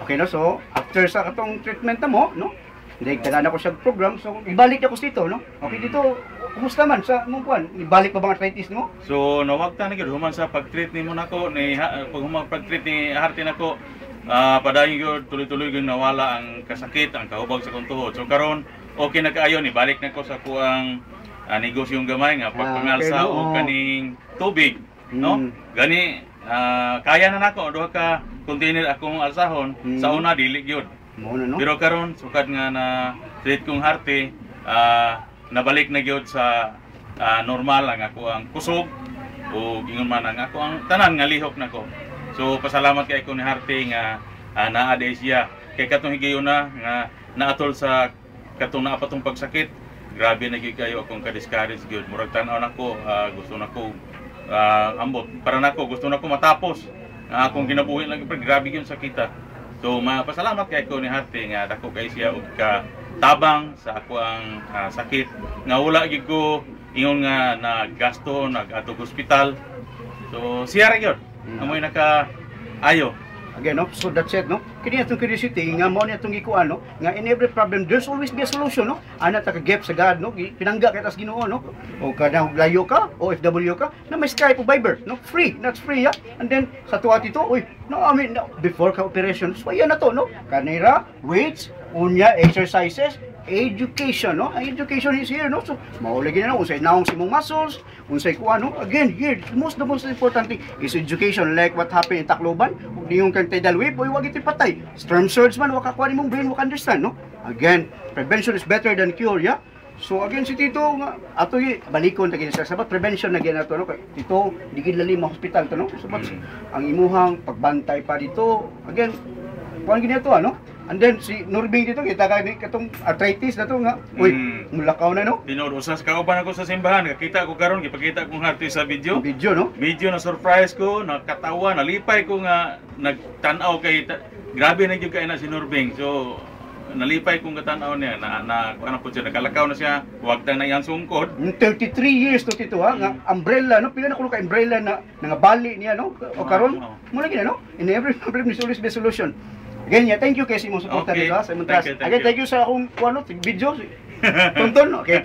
Okay no, so after sa katong treatment na mo, no? Hindi tagaan ako sa program, so ibalik ako dito, no? Okay dito, kumusta man sa mong kuan? Ibalik pa bang arthritis mo? So nawagta na gyud human sa pag-treat nimo nako ni pag humang pag-treat ni Harty nako padayon gyud tuloy-tuloy gyud nawala ang kasakit, ang kahubag sa kong tuhod. So karon okay na kaayo ni balik nako sa kuang negosyong gamay nga pagpangalsa okay, o kaning tubig, no? Gani kaya na nako duha ka container akong alsahon sa una dili gyud. No? Pero karon sukad nga na treat kong Harty, nabalik na gyud sa normal ang ako ang kusog o ingon man ang ako ang tanan nga lihok nako. So pasalamat kay ko ni Harty nga naa-day siya kay katong higayuna nga naatol sa katong naapatong pagsakit. Grabe na gyud kayo akong ka-discourage gyud. Murag tan-aw nako gusto nako ambot para nako gusto nako matapos nga akong ginabuhi lang pero grabe gyud sakita. So pasalamat kay ko ni Harty nga dako kay siya og ka tabang sa ako ang sakit nga wala gyud ko ingon nga naggasto nag-adto hospital. So siya ra gyud amoy naka ayo. Again, no? So that's it, no? Kini atong curiosity nga mo ni atong gikuan, no? Nga in every problem there's always be a solution, no? Ana ta ka gap sa God, no? Pinangga kay tas Ginoo, no? O kada layo ka, OFW ka, na may Skype o Viber, no? Free, that's free, ya. And then sa tuwa dito, oy, no, I mean, no, before ka operation, so yan na to, no? Kanira, weights, unya, exercises, education, no? Ang education is here, no? So, maulagi na, unsay naong si mong muscles, unsay kuha, no? Again, here, the most important thing is education, like what happened in Tacloban, kung yung kang tidal wave, oy, wag iti patay. Storm surge man, wakakuha ni mong brain, wak understand, no? Again, prevention is better than cure, yeah? So, again, si Tito, nga, ato yung, balikon, tagin sa sabat, prevention na gina to, no? Tito, di gid lalim ang hospital to, no? Sabat, ang imuhang pagbantay pa dito, again, kuhan gina to, ano? And then si Nurbing dito kita ka katong arthritis na to nga. Uy, mulakaw na no. Tinud usas kauban ako sa simbahan, nakita ko karon gipakita kong Harty sa video. Video no. Video na surprise ko, nakatawa, nalipay ko nga nagtan-aw kay grabe na gyud kay na si Nurbing. So nalipay kong katanaw niya na ano po siya nakalakaw na siya, wag na iyang sungkod. 33 years to Tito ha, nga umbrella no, pila na kuno ka umbrella na nga bali niya no. O karon mo lagi na no. In every problem is always be solution. Again, yeah, thank you kasi mo suporta dito sa Montas. Again, thank you sa akong kuano video. Tonton, okay.